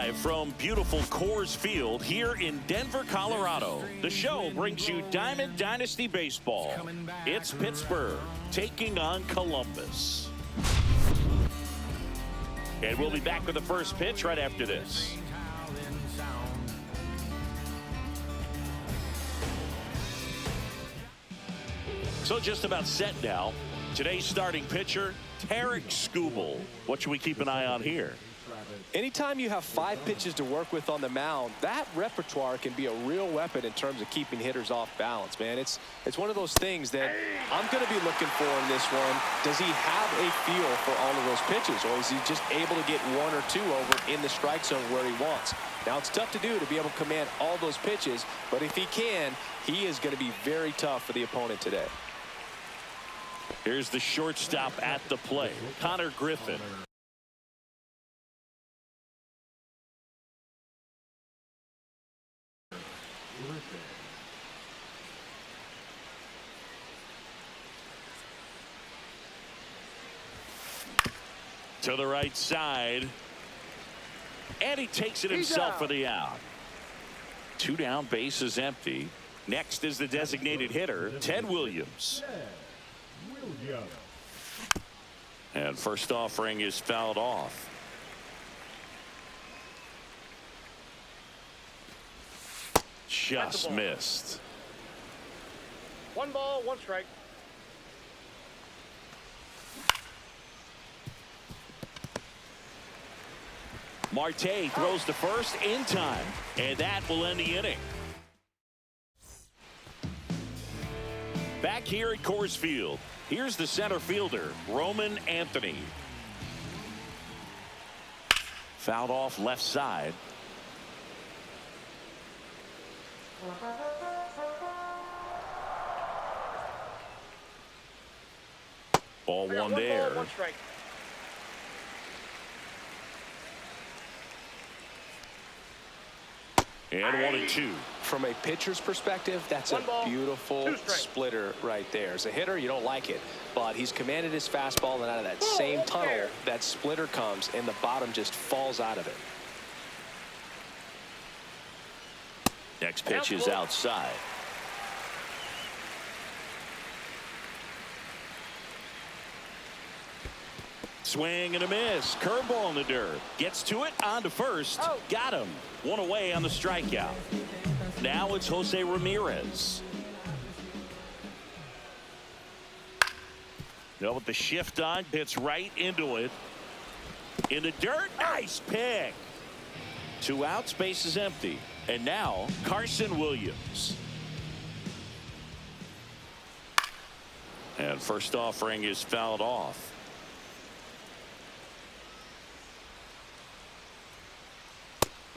Live from beautiful Coors Field here in Denver, Colorado, the show brings you Diamond Dynasty Baseball. It's Pittsburgh taking on Columbus. And we'll be back with the first pitch right after this. So just about set now. Today's starting pitcher, Tarik Skubal. What should we keep an eye on here? Anytime you have 5 pitches to work with on the mound, that repertoire can be a real weapon in terms of keeping hitters off balance, man. It's one of those things that I'm going to be looking for in this one. Does he have a feel for all of those pitches, or is he just able to get 1 or 2 over in the strike zone where he wants? Now, it's tough to do to be able to command all those pitches, but if he can, he is going to be very tough for the opponent today. Here's the shortstop at the plate, Connor Griffin. To the right side. And he takes it himself for the out. 2 down, bases empty. Next is the designated hitter, Ted Williams. And first offering is fouled off. Just missed. 1 ball, 1 strike. Marte throws to first in time, and that will end the inning. Back here at Coors Field, here's the center fielder, Roman Anthony. Fouled off left side. Ball 1 there. Ball, 1 strike. And 1 and 2. From a pitcher's perspective, that's a beautiful splitter right there. As a hitter, you don't like it, but he's commanded his fastball, and out of that same tunnel, that splitter comes, and the bottom just falls out of it. Next pitch is outside. Swing and a miss. Curveball in the dirt. Gets to it, on to first. Got him. 1 away on the strikeout. Now it's Jose Ramirez. Now with the shift on, hits right into it. In the dirt. Nice pick. 2 outs, base is empty. And now Carson Williams. And first offering is fouled off.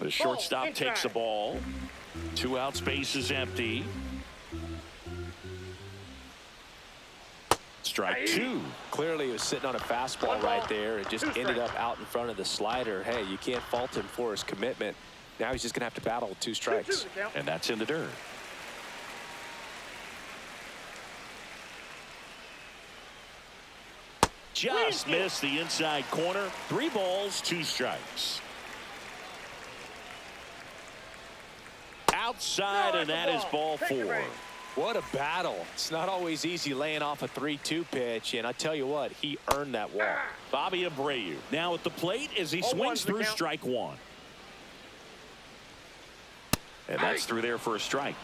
The shortstop takes the ball. 2 outs, base is empty. Strike 2. Clearly, he was sitting on a fastball right there. It just ended up out in front of the slider. Hey, you can't fault him for his commitment. Now he's just going to have to battle with 2 strikes. And that's in the dirt. Just missed the inside corner. 3 balls, 2 strikes. Outside, and that is ball 4. What a battle. It's not always easy laying off a 3-2 pitch, and I tell you what, he earned that walk. Bobby Abreu now at the plate as he swings through strike 1. And that's through there for a strike.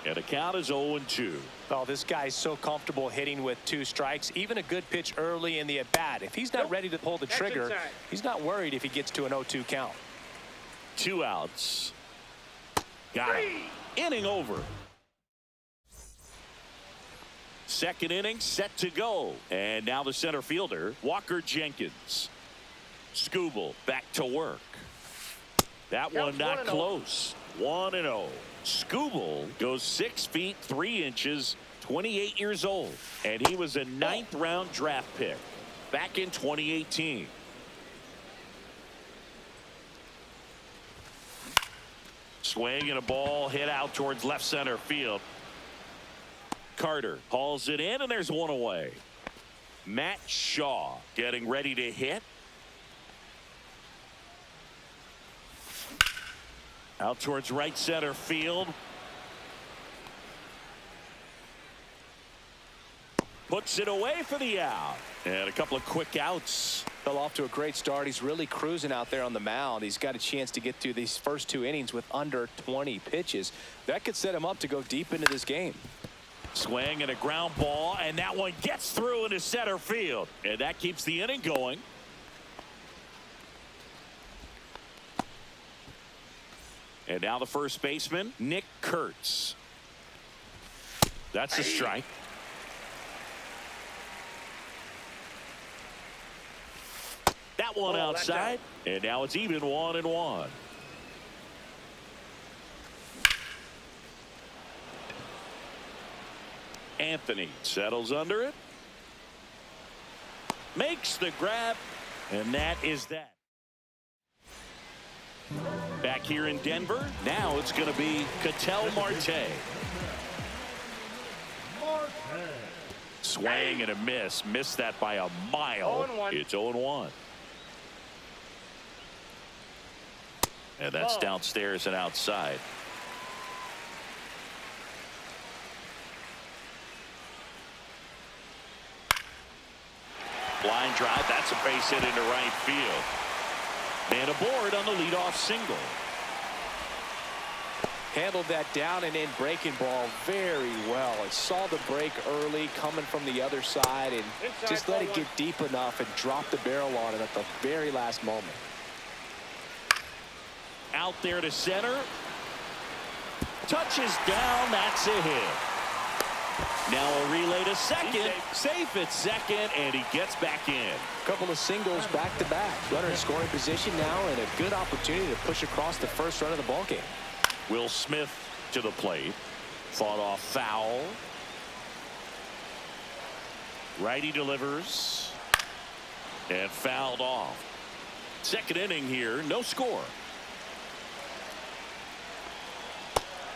And the count is 0-2. Oh, this guy's so comfortable hitting with 2 strikes. Even a good pitch early in the at-bat. If he's not ready to pull the trigger, he's not worried if he gets to an 0-2 count. 2 outs. Got it. Inning over. Second inning set to go. And now the center fielder, Walker Jenkins. Skubal back to work. That one not close. 1-0. Skubal goes 6 feet 3 inches, 28 years old. And he was a 9th round draft pick back in 2018. Swing and a ball hit out towards left center field. Carter hauls it in, and there's 1 away. Matt Shaw getting ready to hit. Out towards right center field. Puts it away for the out. And a couple of quick outs. Fell off to a great start. He's really cruising out there on the mound. He's got a chance to get through these first 2 innings with under 20 pitches. That could set him up to go deep into this game. Swing and a ground ball, and that one gets through into center field. And that keeps the inning going. And now the first baseman, Nick Kurtz. That's a strike. That one outside, and now it's even 1-1. Anthony settles under it. Makes the grab, and that is that. Back here in Denver, now it's going to be Ketel Marte. Swing and a miss. Missed that by a mile. 0-1. It's 0-1. And that's downstairs and outside. Line drive. That's a base hit into right field. And aboard on the leadoff single. Handled that down and in breaking ball very well. It saw the break early coming from the other side and just let it get deep enough and drop the barrel on it at the very last moment. Out there to center. Touches down. That's a hit. Now a relay to second. Safe at second, and he gets back in. Couple of singles back to back. Runner in scoring position now, and a good opportunity to push across the first run of the ball game. Will Smith to the plate. Fought off foul. Righty delivers. And fouled off. Second inning here, no score.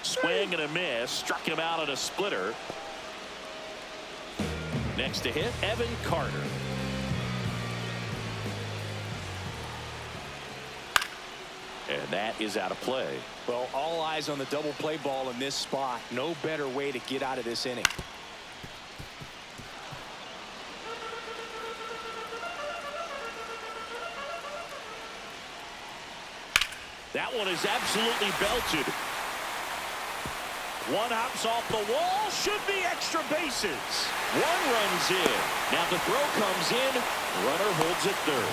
Swing and a miss. Struck him out at a splitter. Next to hit, Evan Carter. And that is out of play. Well, all eyes on the double play ball in this spot. No better way to get out of this inning. That one is absolutely belted. One hops off the wall. Should be extra bases. One runs in. Now the throw comes in. Runner holds it third.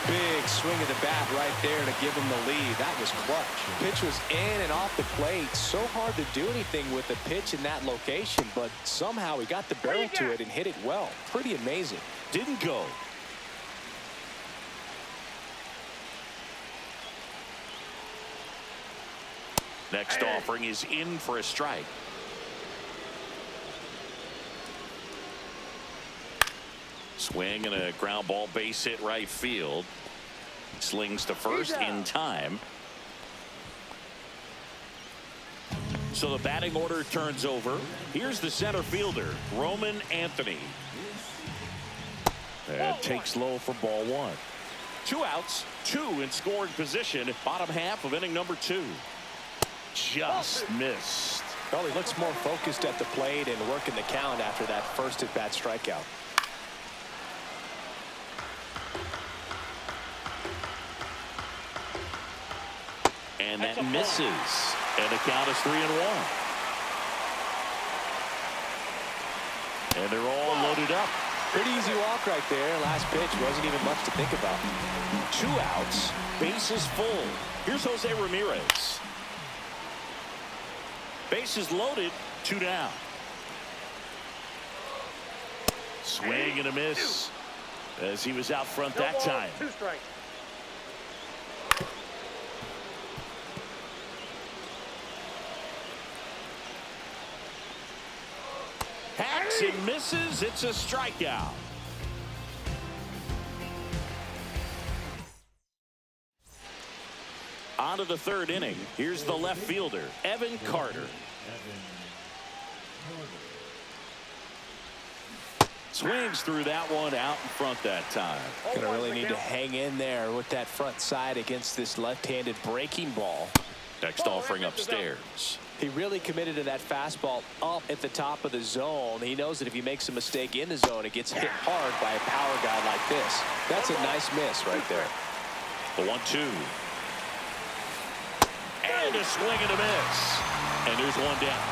Big swing of the bat right there to give him the lead. That was clutch. Pitch was in and off the plate. So hard to do anything with the pitch in that location, but somehow he got the barrel to it and hit it well. Pretty amazing. Didn't go. Next offering is in for a strike. Swing and a ground ball, base hit right field. Slings to first in time. So the batting order turns over. Here's the center fielder, Roman Anthony. And takes low for ball one. 2 outs, 2 in scoring position. Bottom half of inning number 2. Just missed. Well, he looks more focused at the plate and working the count after that first at-bat strikeout. And that misses. And the count is 3-1. And they're all loaded up. Pretty easy walk right there. Last pitch wasn't even much to think about. 2 outs, bases full. Here's Jose Ramirez. Bases loaded, 2 down. Swing and a miss as he was out front that time. 2 strikes. Hacks and misses. It's a strikeout. On to the third inning. Here's the left fielder, Evan Carter. Swings through that one out in front that time. Gonna really need to hang in there with that front side against this left-handed breaking ball. Next offering upstairs. He really committed to that fastball up at the top of the zone. He knows that if he makes a mistake in the zone, it gets hit hard by a power guy like this. That's a nice miss right there. The 1-2. And a swing and a miss. And there's one down.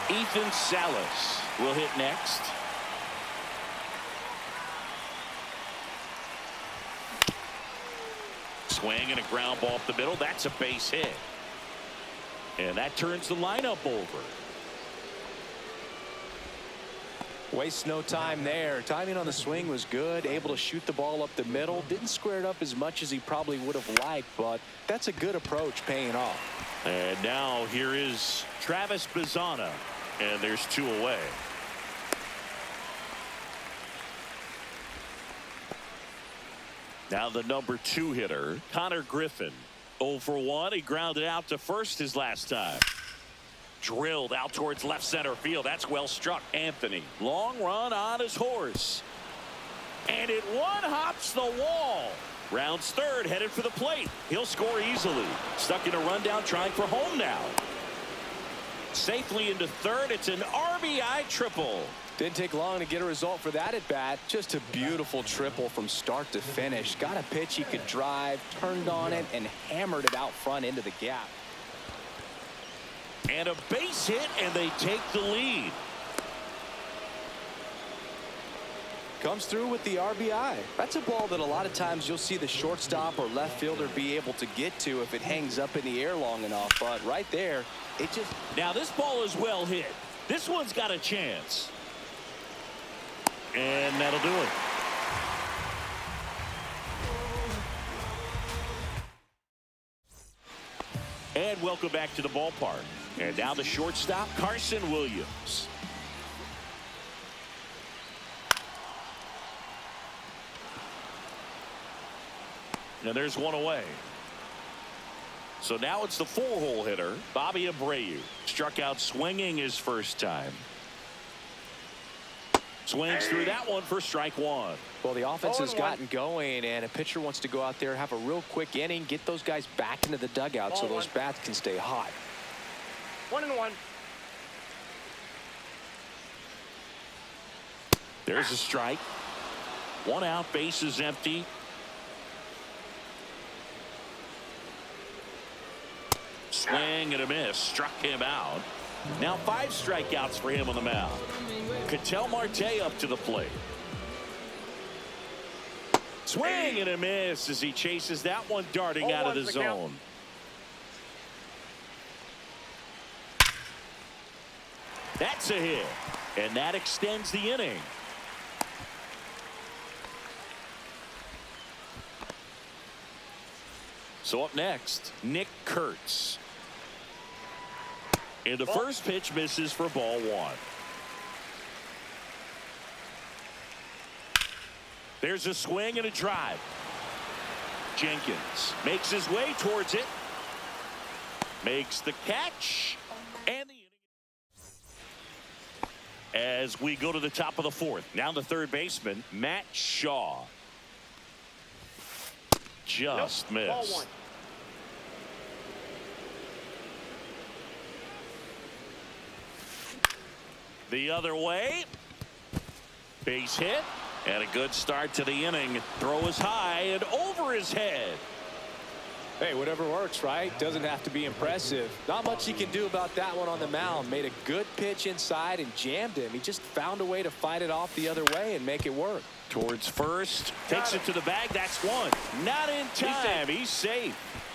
Ethan Salas will hit next. Swing and a ground ball up the middle. That's a base hit. And that turns the lineup over. Wastes no time there. Timing on the swing was good. Able to shoot the ball up the middle. Didn't square it up as much as he probably would have liked, but that's a good approach paying off. And now here is Travis Bazzana. And there's 2 away. Now the number 2 hitter, Connor Griffin. 0 for 1. He grounded out to first his last time. Drilled out towards left center field. That's well struck. Anthony. Long run on his horse. And it one-hops the wall. Rounds third, headed for the plate. He'll score easily. Stuck in a rundown, trying for home now. Safely into third. It's an RBI triple. Didn't take long to get a result for that at bat. Just a beautiful triple from start to finish. Got a pitch he could drive, turned on it, and hammered it out front into the gap. And a base hit, and they take the lead. Comes through with the RBI. That's a ball that a lot of times you'll see the shortstop or left fielder be able to get to if it hangs up in the air long enough. But right there, it just... Now this ball is well hit. This one's got a chance. And that'll do it. And welcome back to the ballpark. And now the shortstop, Carson Williams. And there's one away. So now it's the 4-hole hitter, Bobby Abreu. Struck out swinging his first time. Swings through that one for strike 1. Well, the offense has gotten going, and a pitcher wants to go out there, have a real quick inning, get those guys back into the dugout so those bats can stay hot. 1-1. There's a strike. 1 out, base is empty. Swing and a miss. Struck him out. Now 5 strikeouts for him on the mound. Ketel Marte up to the plate. Swing and a miss as he chases that one darting out of the zone. That's a hit. And that extends the inning. So up next, Nick Kurtz. And the first pitch misses for ball 1. There's a swing and a drive. Jenkins makes his way towards it. Makes the catch. And the inning. As we go to the top of the 4th. Now the third baseman, Matt Shaw. Just missed. Ball 1. The other way. Base hit. And a good start to the inning. Throw is high and over his head. Hey, whatever works, right? Doesn't have to be impressive. Not much he can do about that one on the mound. Made a good pitch inside and jammed him. He just found a way to fight it off the other way and make it work. Towards first. Takes it to the bag. That's one. Not in time. He's safe.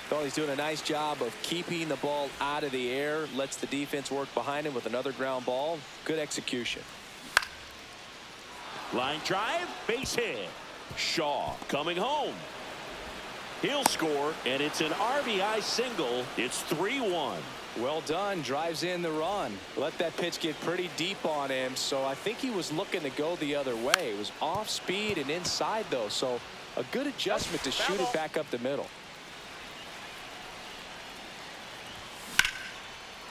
Thought he's doing a nice job of keeping the ball out of the air. Lets the defense work behind him with another ground ball. Good execution. Line drive. Base hit. Shaw coming home. He'll score, and it's an RBI single. It's 3-1. Well done. Drives in the run. Let that pitch get pretty deep on him, so I think he was looking to go the other way. It was off speed and inside, though, so a good adjustment to shoot it back up the middle.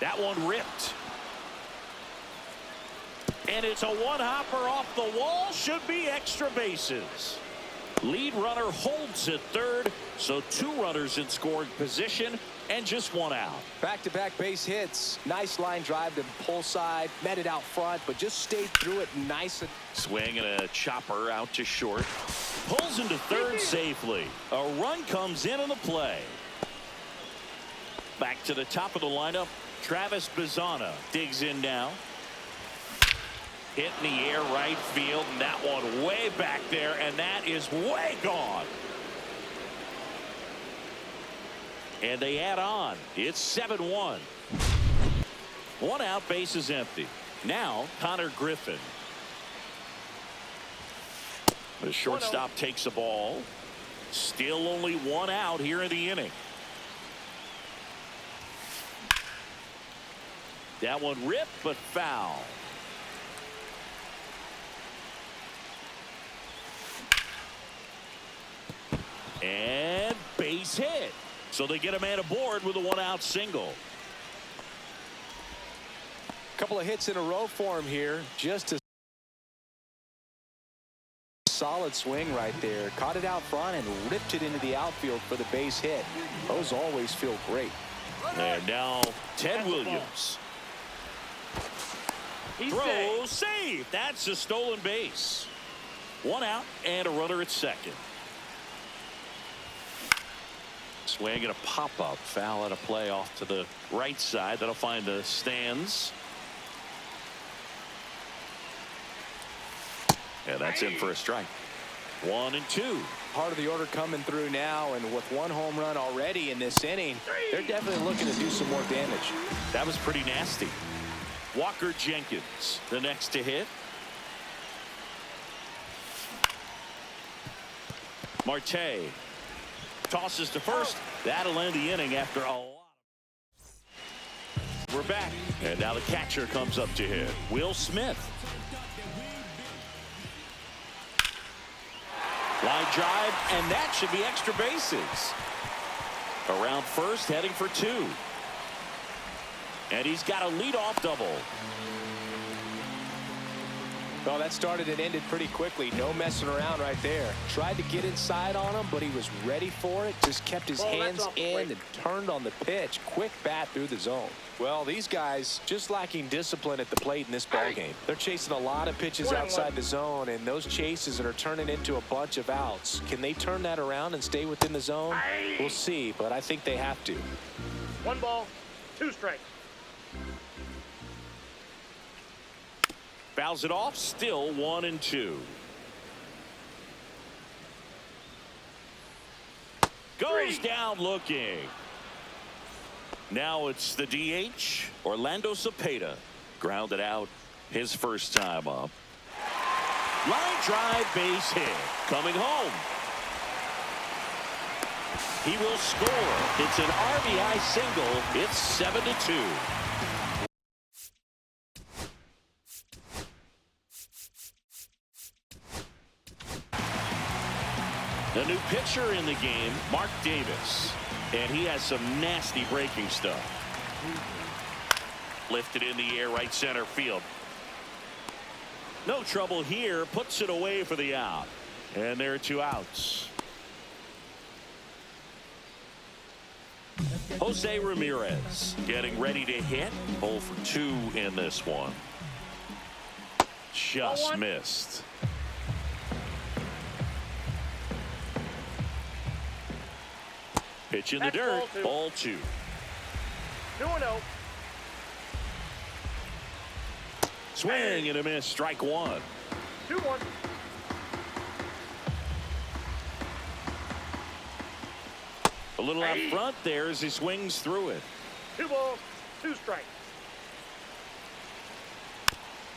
That one ripped. And it's a one-hopper off the wall. Should be extra bases. Lead runner holds at third, so 2 runners in scoring position and just 1 out. Back-to-back base hits. Nice line drive to pull side. Met it out front, but just stayed through it nice. Swing and a chopper out to short. Pulls into third safely. A run comes in on the play. Back to the top of the lineup. Travis Bazzana digs in now. Hit in the air right field, and that one way back there, and that is way gone. And they add on. It's 7-1. 1 out, base is empty. Now Connor Griffin. The shortstop takes the ball. Still only 1 out here in the inning. That one ripped, but foul. And base hit. So they get a man aboard with a 1-out single. Couple of hits in a row for him here. Just a solid swing right there. Caught it out front and ripped it into the outfield for the base hit. Those always feel great. And now Ted Williams. Throw, save. That's a stolen base. 1 out and a runner at second. Swing and a pop-up. Foul and a play off to the right side. That'll find the stands. And that's in for a strike. 1 and 2. Part of the order coming through now, and with 1 home run already in this inning, they're definitely looking to do some more damage. That was pretty nasty. Walker Jenkins, the next to hit. Marte tosses to first. That'll end the inning after a lot. We're back, and now the catcher comes up to hit. Will Smith. Line drive, and that should be extra bases. Around first, heading for 2. And he's got a leadoff double. Well, that started and ended pretty quickly. No messing around right there. Tried to get inside on him, but he was ready for it. Just kept his hands in and turned on the pitch. Quick bat through the zone. Well, these guys just lacking discipline at the plate in this ballgame. They're chasing a lot of pitches outside the zone, and those chases are turning into a bunch of outs. Can they turn that around and stay within the zone? We'll see, but I think they have to. 1 ball, 2 strikes. Fouls it off, still 1 and 2. Goes down looking. Now it's the DH, Orlando Cepeda. Grounded out his first time up. Line drive, base hit. Coming home. He will score. It's an RBI single. It's 7-2. The new pitcher in the game, Mark Davis. And he has some nasty breaking stuff. Lifted in the air, right center field. No trouble here. Puts it away for the out. And there are 2 outs. Jose Ramirez getting ready to hit. 0 for 2 in this one. Just missed. Pitch in the dirt. Ball 2. 2-0. Swing and a miss. Strike 1. 2-1. A little out front there as he swings through it. 2 balls, 2 strikes.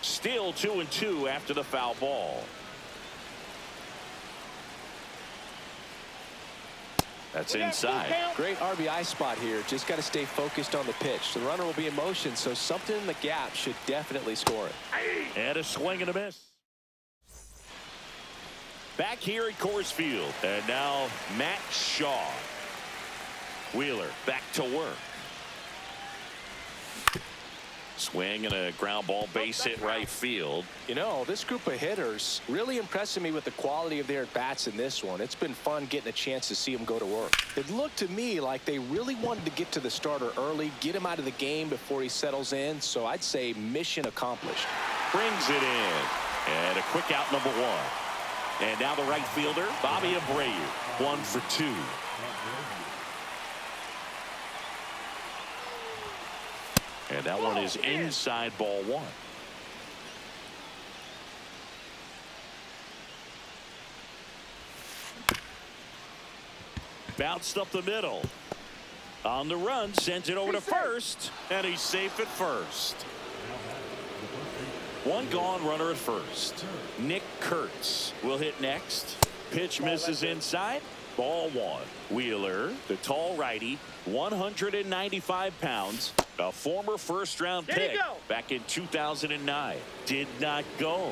Still 2 and 2 after the foul ball. That's inside. Great RBI spot here. Just got to stay focused on the pitch. The runner will be in motion, so something in the gap should definitely score it. And a swing and a miss. Back here at Coors Field. And now Matt Shaw. Wheeler back to work. Swing and a ground ball base hit right field. You know, this group of hitters really impressing me with the quality of their at-bats in this one. It's been fun getting a chance to see them go to work. It looked to me like they really wanted to get to the starter early, get him out of the game before he settles in. So I'd say mission accomplished. Brings it in. And a quick out, number one. And now the right fielder, Bobby Abreu. 1 for 2. And that one is inside, ball 1. Bounced up the middle. On the run, sends it over to first. And he's safe at first. 1 gone, runner at first. Nick Kurtz will hit next. Pitch misses inside. Ball 1. Wheeler, the tall righty, 195 pounds. A former first-round pick back in 2009. Did not go.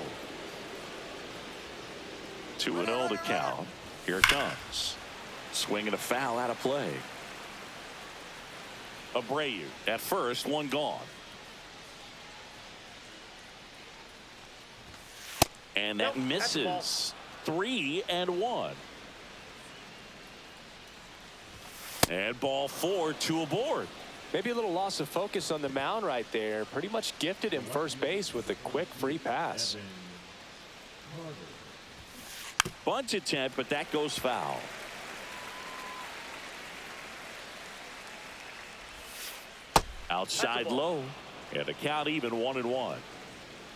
2-0 the count. Here it comes. Swing and a foul out of play. Abreu at first, 1 gone. And that misses. 3-1. And ball 4, 2 aboard. Maybe a little loss of focus on the mound right there. Pretty much gifted him first base with a quick free pass. Bunt attempt, but that goes foul. Outside low. And the count even, 1-1.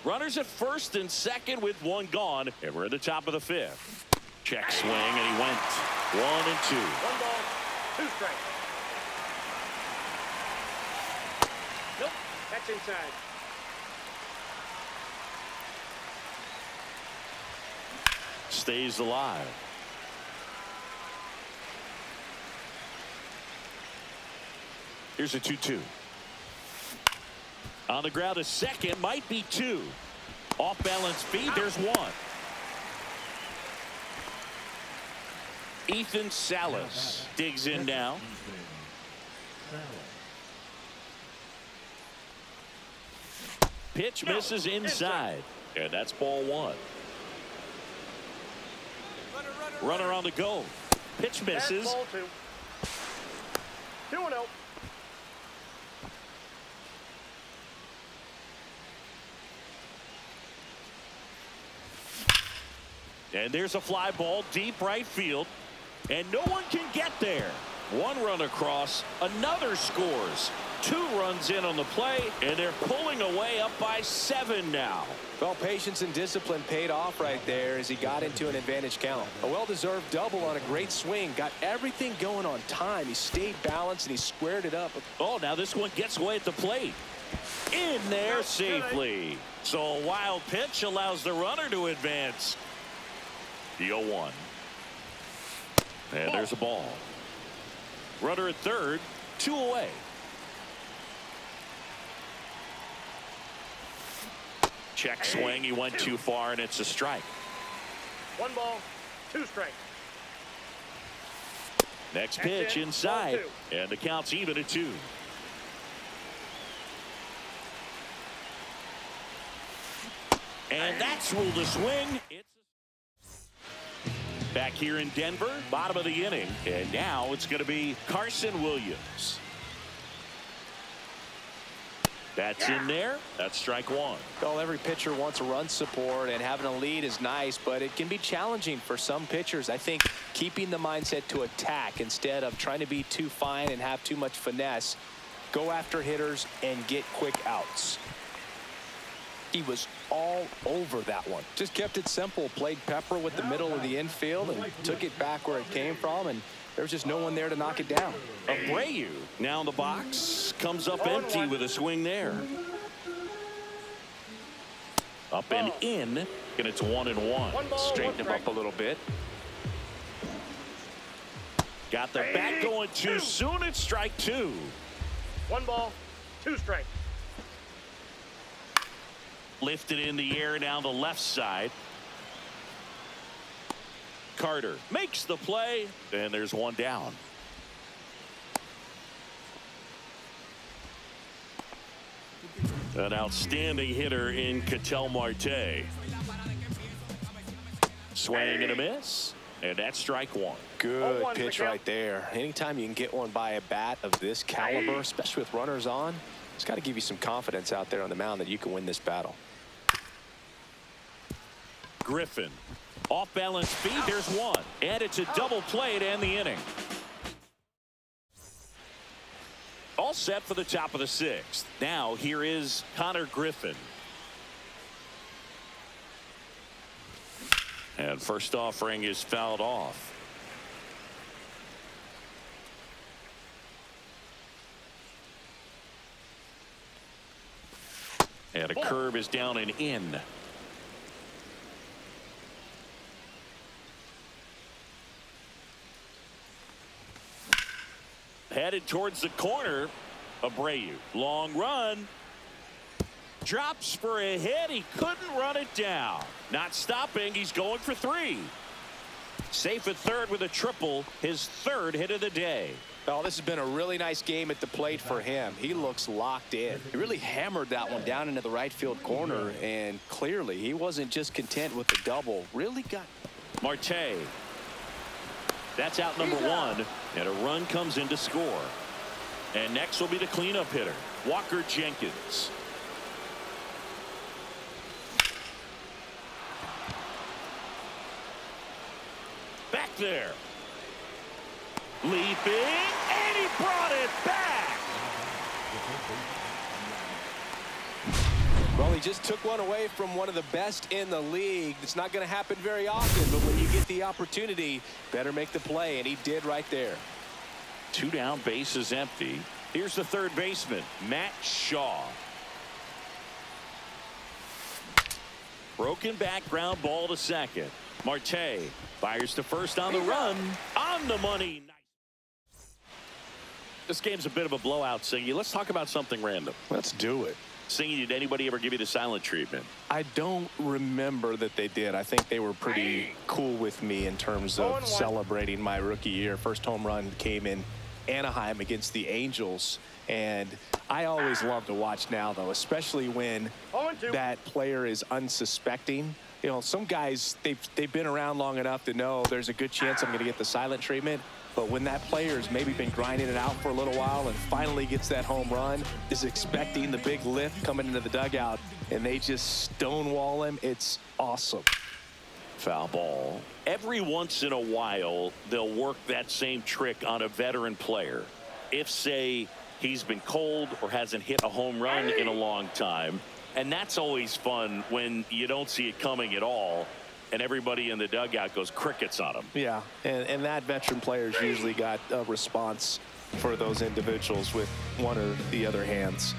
Runners at first and second with 1 gone. And we're at the top of the 5th. Check swing, and he went 1-2. 1 ball, 2 strikes. Nope, that's inside. Stays alive. Here's a 2-2. On the ground, a second, might be 2. Off balance speed, there's 1. Ethan Salas digs in now. Pitch misses inside. And that's ball 1. Runner on the go. Pitch misses. Ball 2. 2-0. And there's a fly ball deep right field. And no one can get there. 1 run across. Another scores. 2 runs in on the play. And they're pulling away up by 7 now. Well, patience and discipline paid off right there as he got into an advantage count. A well-deserved double on a great swing. Got everything going on time. He stayed balanced and he squared it up. Oh, now this one gets away at the plate. In there safely. So a wild pitch allows the runner to advance. The 0-1. And there's a ball. Runner at third, 2 away. Check swing. He went too far, and it's a strike. 1 ball, 2 strikes. Next pitch inside, and the count's even at 2. And that's ruled a swing. Back here in Denver, bottom of the inning, and now it's going to be Carson Williams. That's in there. That's strike 1. Well, every pitcher wants a run support, and having a lead is nice, but it can be challenging for some pitchers. I think keeping the mindset to attack instead of trying to be too fine and have too much finesse. Go after hitters and get quick outs. He was all over that one. Just kept it simple. Played pepper with the middle of the infield and took it back where it came from, and there was just no one there to knock it down. Abreu now in the box. Comes up empty with a swing there. Up and in, and it's 1-1. Straighten him up a little bit. Got the bat going too soon. It's strike 2. 1 ball, 2 strikes. Lifted in the air down the left side. Carter makes the play, and there's 1 down. An outstanding hitter in Ketel Marte. Swing and a miss. And that's strike one. Good pitch right there. Anytime you can get one by a bat of this caliber, especially with runners on, it's got to give you some confidence out there on the mound that you can win this battle. Griffin. Off balance speed. There's one. And it's a double play to end the inning. All set for the top of the sixth. Now here is Connor Griffin. And first offering is fouled off. And a curve is down and in. Headed towards the corner. Abreu. Long run. Drops for a hit. He couldn't run it down. Not stopping. He's going for three. Safe at third with a triple. His third hit of the day. Oh, this has been a really nice game at the plate for him. He looks locked in. He really hammered that one down into the right field corner, and clearly he wasn't just content with the double. Really got Marte. That's out number one, and a run comes in to score. And next will be the cleanup hitter, Walker Jenkins. Back there. Leaping, and he brought it back. Well, he just took one away from one of the best in the league. It's not going to happen very often, but when you get the opportunity, better make the play, and he did right there. Two down, base is empty. Here's the third baseman, Matt Shaw. Broken back ground ball to second. Marte fires to first on the run. On the money. This game's a bit of a blowout, Singy. Let's talk about something random. Let's do it. Singy, did anybody ever give you the silent treatment? I don't remember that they did. I think they were pretty cool with me in terms of celebrating my rookie year. First home run came in Anaheim against the Angels, and I always love to watch now, though, especially when that player is unsuspecting. You know, some guys, they've been around long enough to know there's a good chance I'm going to get the silent treatment. But when that player's maybe been grinding it out for a little while and finally gets that home run, is expecting the big lift coming into the dugout, and they just stonewall him, it's awesome. Foul ball. Every once in a while, they'll work that same trick on a veteran player. If, say, he's been cold or hasn't hit a home run in a long time. And that's always fun when you don't see it coming at all, and everybody in the dugout goes crickets on him. Yeah, and that veteran player's usually got a response for those individuals with one or the other hands.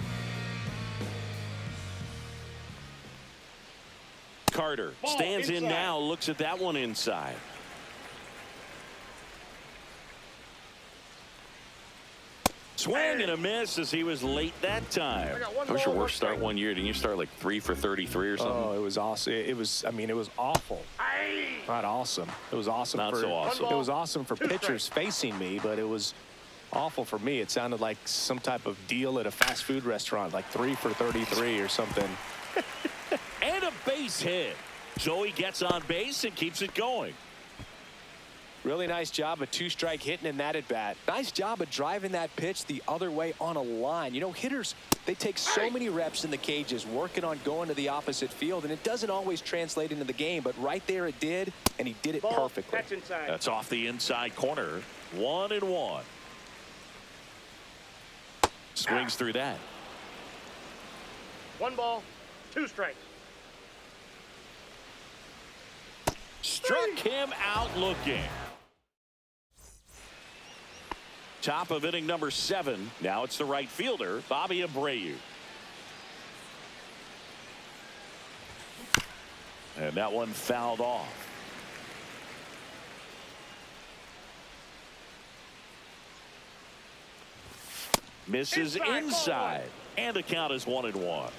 Carter stands in now, looks at that one inside. Swing and a miss as he was late that time. What was your worst start one year? Didn't you start like 3 for 33 or something? Oh, it was awesome. It was, I mean, it was awful. Not awesome. It was awesome. Not so awesome. It was awesome for pitchers facing me, but it was awful for me. It sounded like some type of deal at a fast food restaurant, like 3 for 33 or something. And a base hit. Joey gets on base and keeps it going. Really nice job of two-strike hitting in that at-bat. Nice job of driving that pitch the other way on a line. You know, hitters, they take so many reps in the cages working on going to the opposite field, and it doesn't always translate into the game, but right there it did, and he did it perfectly. That's inside. That's off the inside corner. 1-1. Swings through that. 1 ball, 2 strikes. Struck him out looking. Top of inning number 7. Now it's the right fielder, Bobby Abreu. And that one fouled off. Misses inside. And the count is 1-1.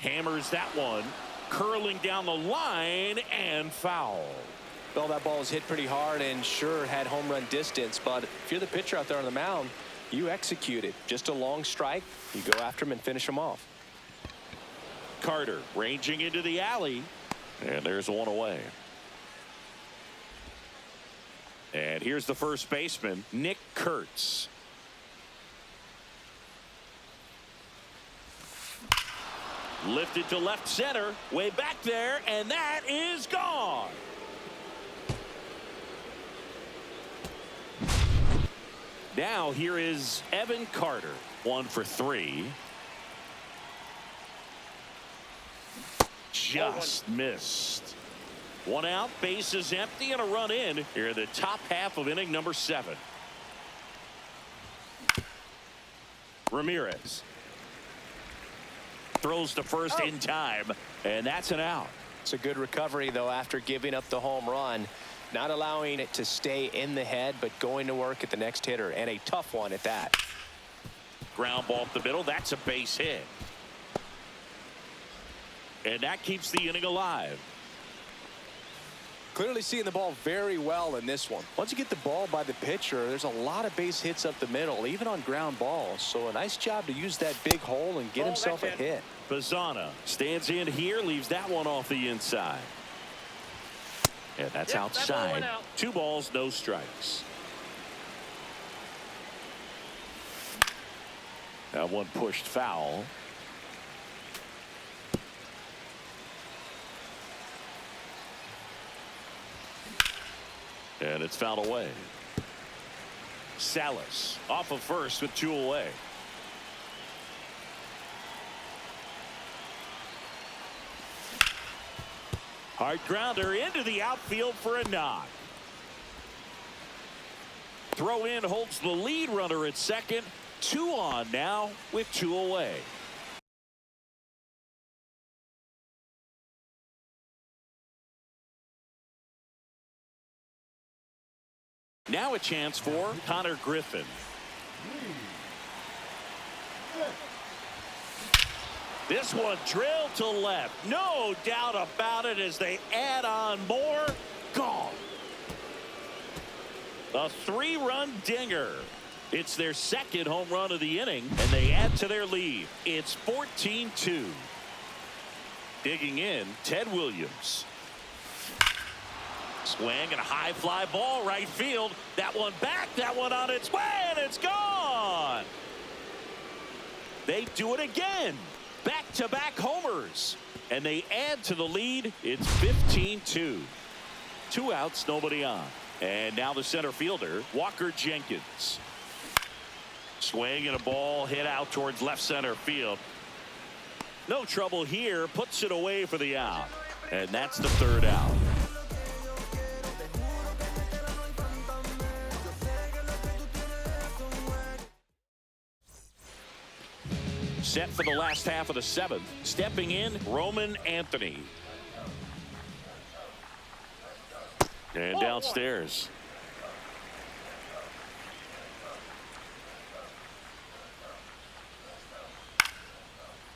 Hammers that one, curling down the line and foul. Well, that ball was hit pretty hard and sure had home run distance, but if you're the pitcher out there on the mound, you execute it. Just a long strike. You go after him and finish him off. Carter ranging into the alley, and there's one away. And here's the first baseman, Nick Kurtz. Lifted to left center, way back there, and that is gone. Now here is Evan Carter, 1 for 3. Just missed. One out, base is empty, and a run in here in the top half of inning number 7. Ramirez throws to first in time, and that's an out. It's a good recovery, though, after giving up the home run. Not allowing it to stay in the head, but going to work at the next hitter, and a tough one at that. Ground ball up the middle. That's a base hit. And that keeps the inning alive. Clearly seeing the ball very well in this one. Once you get the ball by the pitcher, there's a lot of base hits up the middle, even on ground balls. So a nice job to use that big hole and get himself a hit. Bazzana stands in here, leaves that one off the inside. And that's outside. 2 balls, no strikes. That one pushed foul. And it's fouled away. Salas off of first with 2 away. Hard grounder into the outfield for a knock. Throw in holds the lead runner at second. 2 on now with 2 away. Now a chance for Connor Griffin. This one drilled to left. No doubt about it as they add on more. Gone. A 3-run dinger. It's their second home run of the inning, and they add to their lead. It's 14-2. Digging in, Ted Williams. Swing and a high fly ball right field. That one back, that one on its way, and it's gone. They do it again. Back-to-back homers. And they add to the lead. It's 15-2. 2 outs, nobody on. And now the center fielder, Walker Jenkins. Swing and a ball hit out towards left center field. No trouble here. Puts it away for the out. And that's the 3rd out. Set for the last half of the 7th. Stepping in, Roman Anthony. And downstairs.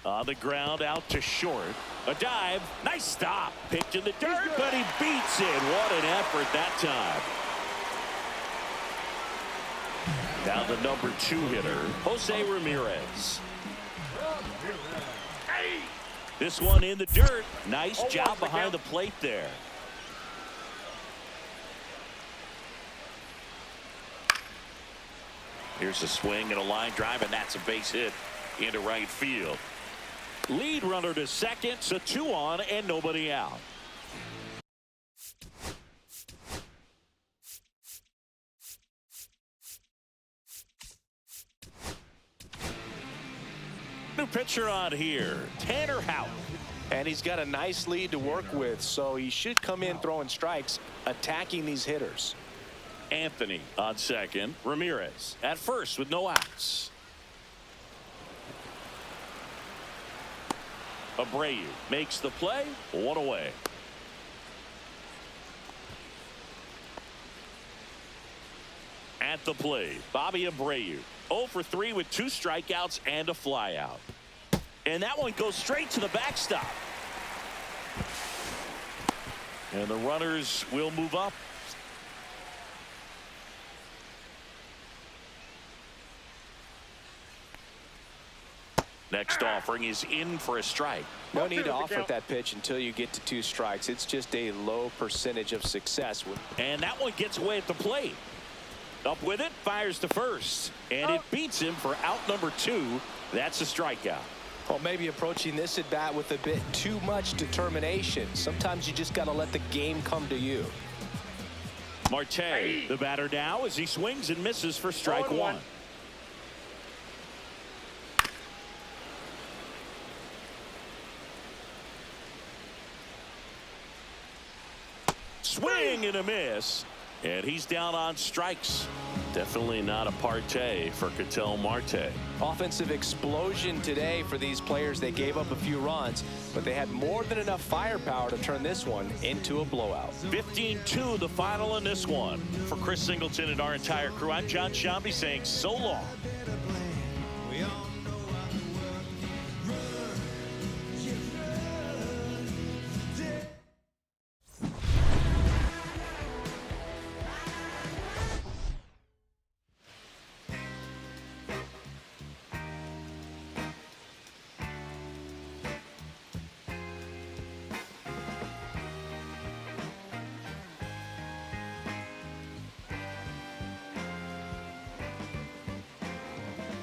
On the ground, out to short. A dive. Nice stop. Picked in the dirt, but he beats it. What an effort that time. Now the number 2 hitter, Jose Ramirez. This one in the dirt. Nice job behind the plate there. Here's a swing and a line drive, and that's a base hit into right field. Lead runner to second, so 2 on and nobody out. New pitcher on here, Tanner Houck. And he's got a nice lead to work with, so he should come in throwing strikes, attacking these hitters. Anthony on second. Ramirez at first with no outs. Abreu makes the play. 1 away. At the plate, Bobby Abreu. 0 for 3 with 2 strikeouts and a flyout. And that one goes straight to the backstop. And the runners will move up. Next offering is in for a strike. No need to offer that pitch until you get to 2 strikes. It's just a low percentage of success. And that one gets away at the plate. Up with it, fires to first. And it beats him for out number 2. That's a strikeout. Well, maybe approaching this at bat with a bit too much determination. Sometimes you just got to let the game come to you. Marte, the batter now, as he swings and misses for strike 1. Swing and a miss. And he's down on strikes. Definitely not a partay for Ketel Marte. Offensive explosion today for these players. They gave up a few runs, but they had more than enough firepower to turn this one into a blowout. 15-2 the final in this one. For Chris Singleton and our entire crew, I'm John Shambi saying so long.